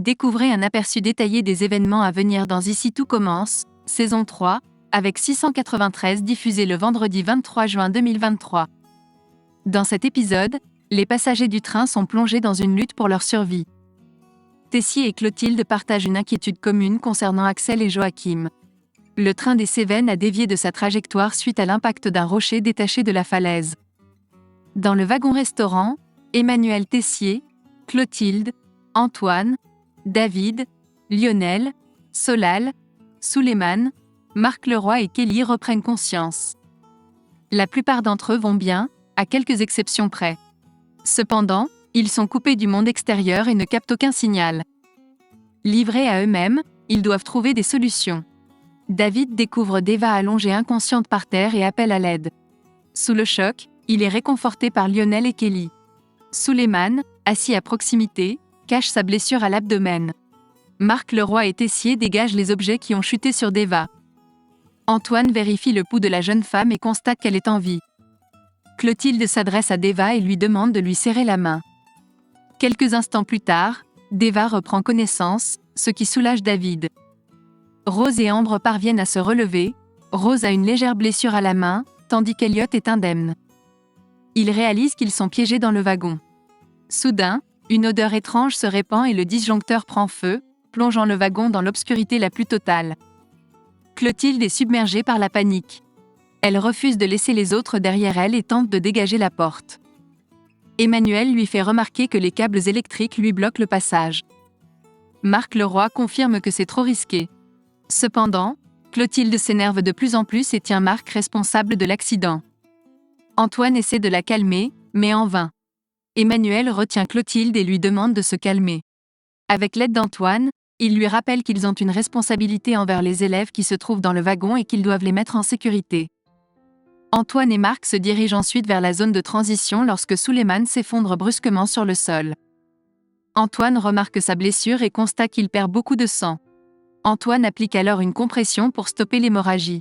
Découvrez un aperçu détaillé des événements à venir dans Ici tout commence, saison 3, avec 693 diffusé le vendredi 23 juin 2023. Dans cet épisode, les passagers du train sont plongés dans une lutte pour leur survie. Tessier et Clotilde partagent une inquiétude commune concernant Axel et Joachim. Le train des Cévennes a dévié de sa trajectoire suite à l'impact d'un rocher détaché de la falaise. Dans le wagon-restaurant, Emmanuel Tessier, Clotilde, Antoine, David, Lionel, Solal, Souleymane, Marc Leroy et Kelly reprennent conscience. La plupart d'entre eux vont bien, à quelques exceptions près. Cependant, ils sont coupés du monde extérieur et ne captent aucun signal. Livrés à eux-mêmes, ils doivent trouver des solutions. David découvre Deva allongée inconsciente par terre et appelle à l'aide. Sous le choc, il est réconforté par Lionel et Kelly. Souleymane, assis à proximité, cache sa blessure à l'abdomen. Marc Leroy et Tessier dégagent les objets qui ont chuté sur Deva. Antoine vérifie le pouls de la jeune femme et constate qu'elle est en vie. Clotilde s'adresse à Deva et lui demande de lui serrer la main. Quelques instants plus tard, Deva reprend connaissance, ce qui soulage David. Rose et Ambre parviennent à se relever. Rose a une légère blessure à la main, tandis qu'Elliot est indemne. Ils réalisent qu'ils sont piégés dans le wagon. Soudain, une odeur étrange se répand et le disjoncteur prend feu, plongeant le wagon dans l'obscurité la plus totale. Clotilde est submergée par la panique. Elle refuse de laisser les autres derrière elle et tente de dégager la porte. Emmanuel lui fait remarquer que les câbles électriques lui bloquent le passage. Marc Leroy confirme que c'est trop risqué. Cependant, Clotilde s'énerve de plus en plus et tient Marc responsable de l'accident. Antoine essaie de la calmer, mais en vain. Emmanuel retient Clotilde et lui demande de se calmer. Avec l'aide d'Antoine, il lui rappelle qu'ils ont une responsabilité envers les élèves qui se trouvent dans le wagon et qu'ils doivent les mettre en sécurité. Antoine et Marc se dirigent ensuite vers la zone de transition lorsque Souleymane s'effondre brusquement sur le sol. Antoine remarque sa blessure et constate qu'il perd beaucoup de sang. Antoine applique alors une compression pour stopper l'hémorragie.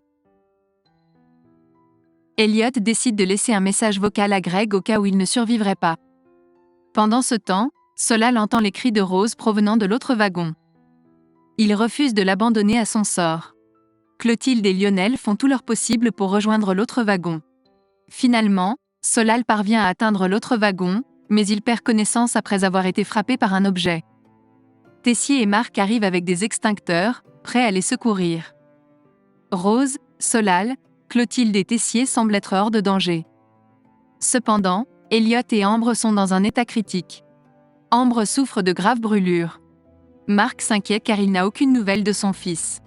Elliot décide de laisser un message vocal à Greg au cas où il ne survivrait pas. Pendant ce temps, Solal entend les cris de Rose provenant de l'autre wagon. Il refuse de l'abandonner à son sort. Clotilde et Lionel font tout leur possible pour rejoindre l'autre wagon. Finalement, Solal parvient à atteindre l'autre wagon, mais il perd connaissance après avoir été frappé par un objet. Tessier et Marc arrivent avec des extincteurs, prêts à les secourir. Rose, Solal, Clotilde et Tessier semblent être hors de danger. Cependant, Elliot et Ambre sont dans un état critique. Ambre souffre de graves brûlures. Marc s'inquiète car il n'a aucune nouvelle de son fils.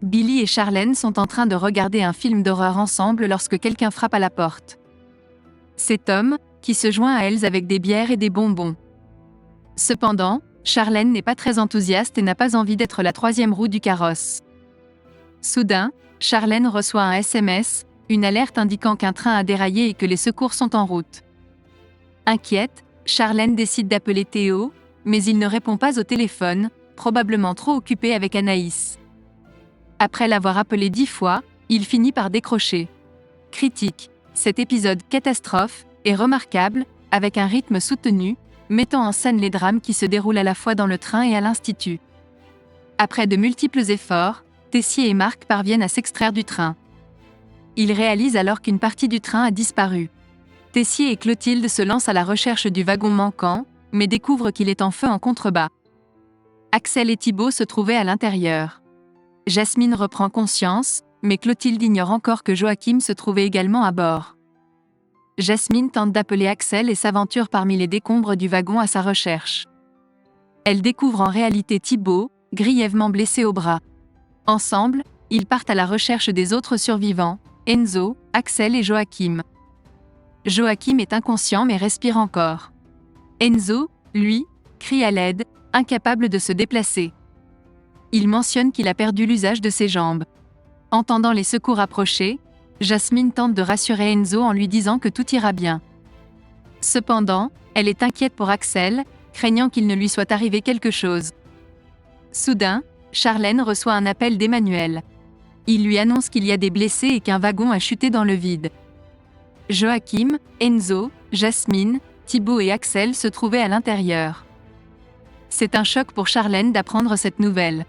Billy et Charlène sont en train de regarder un film d'horreur ensemble lorsque quelqu'un frappe à la porte. C'est Tom, qui se joint à elles avec des bières et des bonbons. Cependant, Charlène n'est pas très enthousiaste et n'a pas envie d'être la troisième roue du carrosse. Soudain, Charlène reçoit un SMS, une alerte indiquant qu'un train a déraillé et que les secours sont en route. Inquiète, Charlène décide d'appeler Théo, mais il ne répond pas au téléphone, probablement trop occupé avec Anaïs. Après l'avoir appelé 10 fois, il finit par décrocher. Critique, cet épisode catastrophe est remarquable, avec un rythme soutenu, mettant en scène les drames qui se déroulent à la fois dans le train et à l'institut. Après de multiples efforts, Tessier et Marc parviennent à s'extraire du train. Ils réalisent alors qu'une partie du train a disparu. Tessier et Clotilde se lancent à la recherche du wagon manquant, mais découvrent qu'il est en feu en contrebas. Axel et Thibaut se trouvaient à l'intérieur. Jasmine reprend conscience, mais Clotilde ignore encore que Joachim se trouvait également à bord. Jasmine tente d'appeler Axel et s'aventure parmi les décombres du wagon à sa recherche. Elle découvre en réalité Thibaut, grièvement blessé au bras. Ensemble, ils partent à la recherche des autres survivants, Enzo, Axel et Joachim. Joachim est inconscient mais respire encore. Enzo, lui, crie à l'aide, incapable de se déplacer. Il mentionne qu'il a perdu l'usage de ses jambes. Entendant les secours approcher, Jasmine tente de rassurer Enzo en lui disant que tout ira bien. Cependant, elle est inquiète pour Axel, craignant qu'il ne lui soit arrivé quelque chose. Soudain, Charlène reçoit un appel d'Emmanuel. Il lui annonce qu'il y a des blessés et qu'un wagon a chuté dans le vide. Joachim, Enzo, Jasmine, Thibaut et Axel se trouvaient à l'intérieur. C'est un choc pour Charlène d'apprendre cette nouvelle.